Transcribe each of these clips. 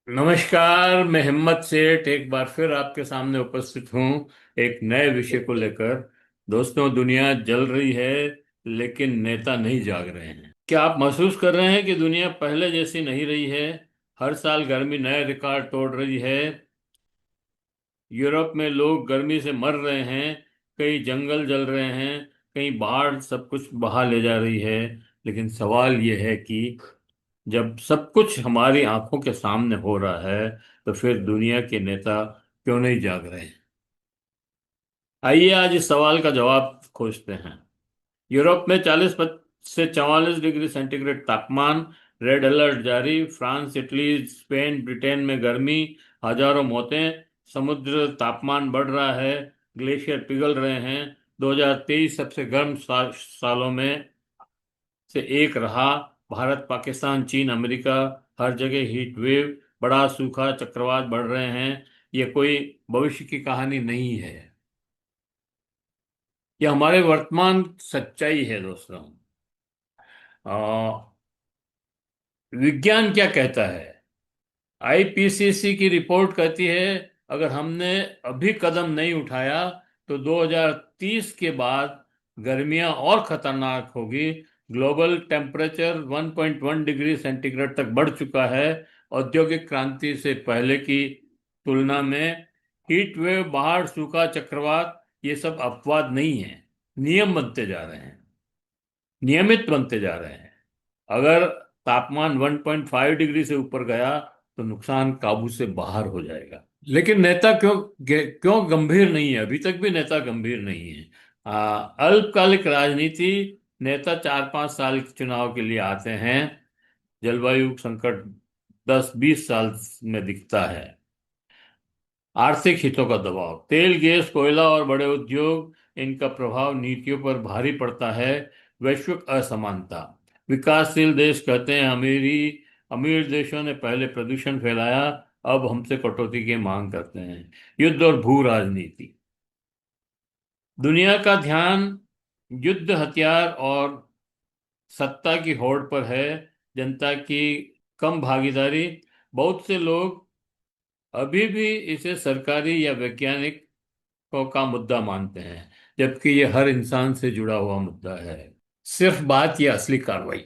नमस्कार। मैं हिम्मत सेठ एक बार फिर आपके सामने उपस्थित हूँ एक नए विषय को लेकर। दोस्तों, दुनिया जल रही है लेकिन नेता नहीं जाग रहे हैं। क्या आप महसूस कर रहे हैं कि दुनिया पहले जैसी नहीं रही है? हर साल गर्मी नए रिकॉर्ड तोड़ रही है। यूरोप में लोग गर्मी से मर रहे हैं, कई जंगल जल रहे हैं, कहीं बाढ़ सब कुछ बहा ले जा रही है। लेकिन सवाल यह है कि जब सब कुछ हमारी आंखों के सामने हो रहा है तो फिर दुनिया के नेता क्यों नहीं जाग रहे हैं? आइए आज इस सवाल का जवाब खोजते हैं। यूरोप में 40 से 44 डिग्री सेंटीग्रेड तापमान, रेड अलर्ट जारी। फ्रांस, इटली, स्पेन, ब्रिटेन में गर्मी, हजारों मौतें। समुद्र तापमान बढ़ रहा है, ग्लेशियर पिघल रहे हैं। 2023 सबसे गर्म सालों में से एक रहा। भारत, पाकिस्तान, चीन, अमेरिका, हर जगह हीट वेव, बड़ा सूखा, चक्रवात बढ़ रहे हैं। ये कोई भविष्य की कहानी नहीं है, ये हमारे वर्तमान सच्चाई है दोस्तों। आ, विज्ञान क्या कहता है? आईपीसीसी की रिपोर्ट कहती है अगर हमने अभी कदम नहीं उठाया तो 2030 के बाद गर्मियां और खतरनाक होगी। ग्लोबल टेम्परेचर 1.1 डिग्री सेंटीग्रेड तक बढ़ चुका है। औद्योगिक क्रांति से पहले की तुलना में हीट वेव, बाढ़, सूखा, चक्रवात ये सब अपवाद नहीं है, नियम बनते जा रहे हैं, नियमित बनते जा रहे हैं। अगर तापमान 1.5 डिग्री से ऊपर गया तो नुकसान काबू से बाहर हो जाएगा। लेकिन नेता क्यों गंभीर नहीं है? अभी तक भी नेता गंभीर नहीं है। अल्पकालिक राजनीति। नेता 4-5 साल के चुनाव के लिए आते हैं। जलवायु संकट 10-20 साल में दिखता है। आर्थिक हितों का दबाव, तेल, गैस, कोयला और बड़े उद्योग, इनका प्रभाव नीतियों पर भारी पड़ता है। वैश्विक असमानता। विकासशील देश कहते हैं अमीरी अमीर देशों ने पहले प्रदूषण फैलाया, अब हमसे कटौती की मांग करते हैं। युद्ध और भू राजनीति। दुनिया का ध्यान युद्ध, हथियार और सत्ता की होड़ पर है। जनता की कम भागीदारी। बहुत से लोग अभी भी इसे सरकारी या वैज्ञानिक का मुद्दा मानते हैं, जबकि ये हर इंसान से जुड़ा हुआ मुद्दा है। सिर्फ बात या असली कार्रवाई।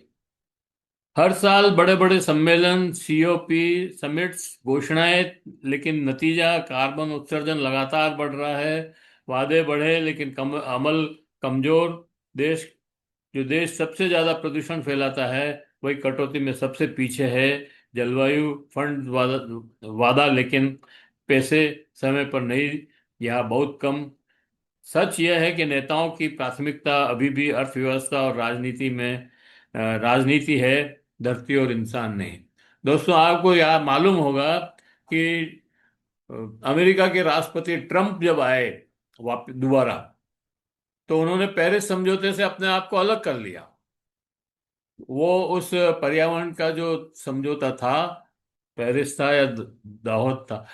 हर साल बड़े बड़े सम्मेलन, सीओपी, समिट्स, घोषणाएं, लेकिन नतीजा कार्बन उत्सर्जन लगातार बढ़ रहा है। वादे बढ़े लेकिन अमल कमजोर। देश जो देश सबसे ज्यादा प्रदूषण फैलाता है वही कटौती में सबसे पीछे है। जलवायु फंड वादा लेकिन पैसे समय पर नहीं, या बहुत कम। सच यह है कि नेताओं की प्राथमिकता अभी भी अर्थव्यवस्था और राजनीति है, धरती और इंसान नहीं। दोस्तों, आपको यह मालूम होगा कि अमेरिका के राष्ट्रपति ट्रंप जब आए वापस दोबारा, तो उन्होंने पेरिस समझौते से अपने आप को अलग कर लिया। वो उस पर्यावरण का जो समझौता था, पेरिस था या दाहोद था,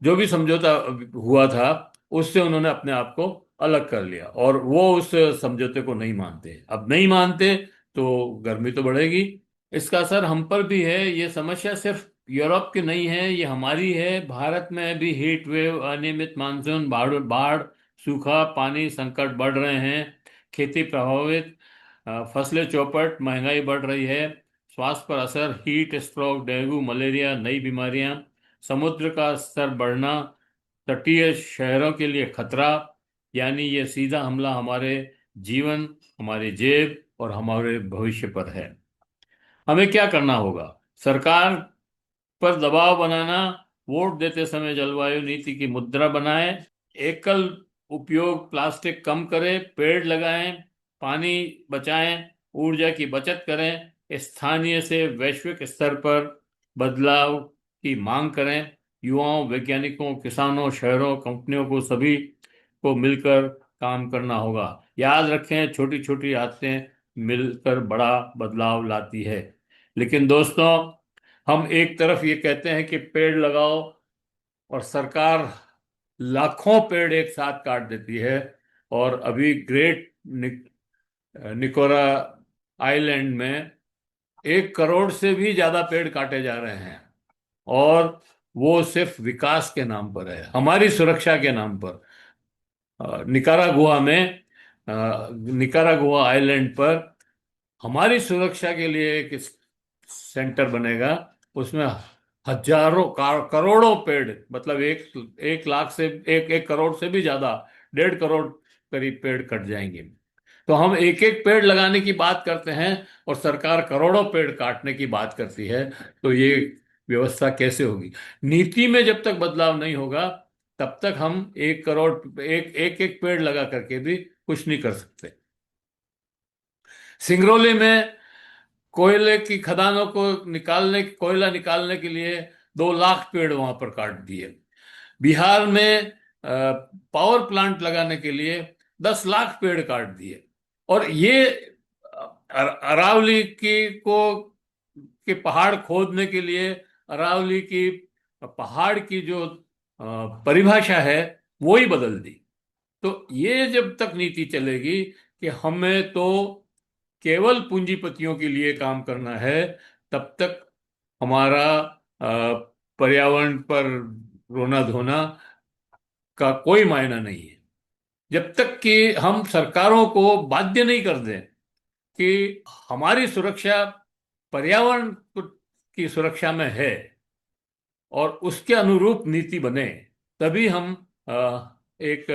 जो भी समझौता हुआ था, उससे उन्होंने अपने आप को अलग कर लिया और वो उस समझौते को नहीं मानते। अब नहीं मानते तो गर्मी तो बढ़ेगी। इसका असर हम पर भी है। ये समस्या सिर्फ यूरोप की नहीं है, ये हमारी है। भारत में भी हीट वेव, अनियमित मानसून, बाढ़ बाढ़, सूखा, पानी संकट बढ़ रहे हैं। खेती प्रभावित, फसलें चौपट, महंगाई बढ़ रही है। स्वास्थ्य पर असर, हीट स्ट्रोक, डेंगू, मलेरिया, नई बीमारियां। समुद्र का स्तर बढ़ना, तटीय शहरों के लिए खतरा। यानी ये सीधा हमला हमारे जीवन, हमारी जेब और हमारे भविष्य पर है। हमें क्या करना होगा? सरकार पर दबाव बनाना, वोट देते समय जलवायु नीति की मुद्रा बनाएं, एकल उपयोग प्लास्टिक कम करें, पेड़ लगाएं, पानी बचाएं, ऊर्जा की बचत करें, स्थानीय से वैश्विक स्तर पर बदलाव की मांग करें। युवाओं, वैज्ञानिकों, किसानों, शहरों, कंपनियों को सभी को मिलकर काम करना होगा। याद रखें, छोटी छोटी आदतें मिलकर बड़ा बदलाव लाती है। लेकिन दोस्तों, हम एक तरफ ये कहते हैं कि पेड़ लगाओ और सरकार लाखों पेड़ एक साथ काट देती है। और अभी निकोरा आइलैंड में 1 करोड़ से भी ज्यादा पेड़ काटे जा रहे हैं। और वो सिर्फ विकास के नाम पर है, हमारी सुरक्षा के नाम पर। निकारागुआ में, निकारागुआ आइलैंड पर हमारी सुरक्षा के लिए एक सेंटर बनेगा। उसमें हजारों करोड़ों पेड़, मतलब एक 1 लाख से, एक करोड़ से भी ज्यादा, 1.5 करोड़ करीब पेड़ कट जाएंगे। तो हम एक एक पेड़ लगाने की बात करते हैं और सरकार करोड़ों पेड़ काटने की बात करती है। तो ये व्यवस्था कैसे होगी? नीति में जब तक बदलाव नहीं होगा, तब तक हम 1 करोड़, एक एक पेड़ लगा करके भी कुछ नहीं कर सकते। सिंगरौली में कोयले की खदानों को कोयला निकालने के लिए 2 लाख पेड़ वहां पर काट दिए। बिहार में पावर प्लांट लगाने के लिए 10 लाख पेड़ काट दिए। और ये अरावली के पहाड़ खोदने के लिए, अरावली की पहाड़ की जो परिभाषा है वो ही बदल दी। तो ये जब तक नीति चलेगी कि हमें तो केवल पूंजीपतियों के लिए काम करना है, तब तक हमारा पर्यावरण पर रोना धोना का कोई मायना नहीं है। जब तक कि हम सरकारों को बाध्य नहीं कर दें कि हमारी सुरक्षा पर्यावरण की सुरक्षा में है और उसके अनुरूप नीति बने, तभी हम एक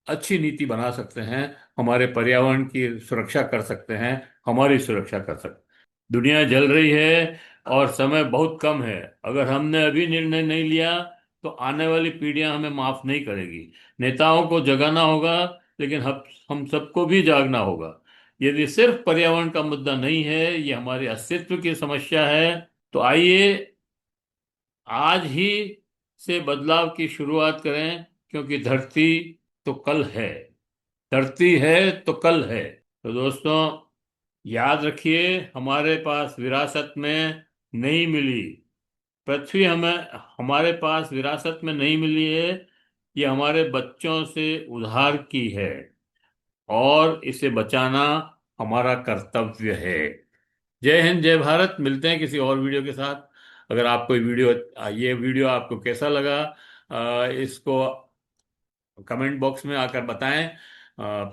अच्छी नीति बना सकते हैं, हमारे पर्यावरण की सुरक्षा कर सकते हैं, हमारी सुरक्षा कर सकते हैं। दुनिया जल रही है और समय बहुत कम है। अगर हमने अभी निर्णय नहीं लिया तो आने वाली पीढ़ियां हमें माफ नहीं करेगी। नेताओं को जगाना होगा, लेकिन हम सबको भी जागना होगा। यदि सिर्फ पर्यावरण का मुद्दा नहीं है, ये हमारे अस्तित्व की समस्या है, तो आइए आज ही से बदलाव की शुरुआत करें, क्योंकि धरती तो कल है, धरती है तो कल है। तो दोस्तों, याद रखिए, हमारे पास विरासत में नहीं मिली पृथ्वी, हमें हमारे पास विरासत में नहीं मिली है, ये हमारे बच्चों से उधार की है और इसे बचाना हमारा कर्तव्य है। जय हिंद, जय भारत। मिलते हैं किसी और वीडियो के साथ। अगर आपको ये वीडियो आपको कैसा लगा, इसको कमेंट बॉक्स में आकर बताएं।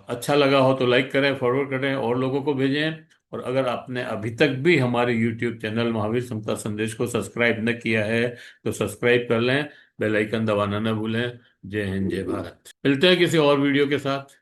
अच्छा लगा हो तो लाइक करें, फॉरवर्ड करें और लोगों को भेजें। और अगर आपने अभी तक भी हमारे यूट्यूब चैनल महावीर समता संदेश को सब्सक्राइब न किया है, तो सब्सक्राइब कर लें, बेल आइकन दबाना न भूलें। जय हिंद, जय भारत। मिलते हैं किसी और वीडियो के साथ।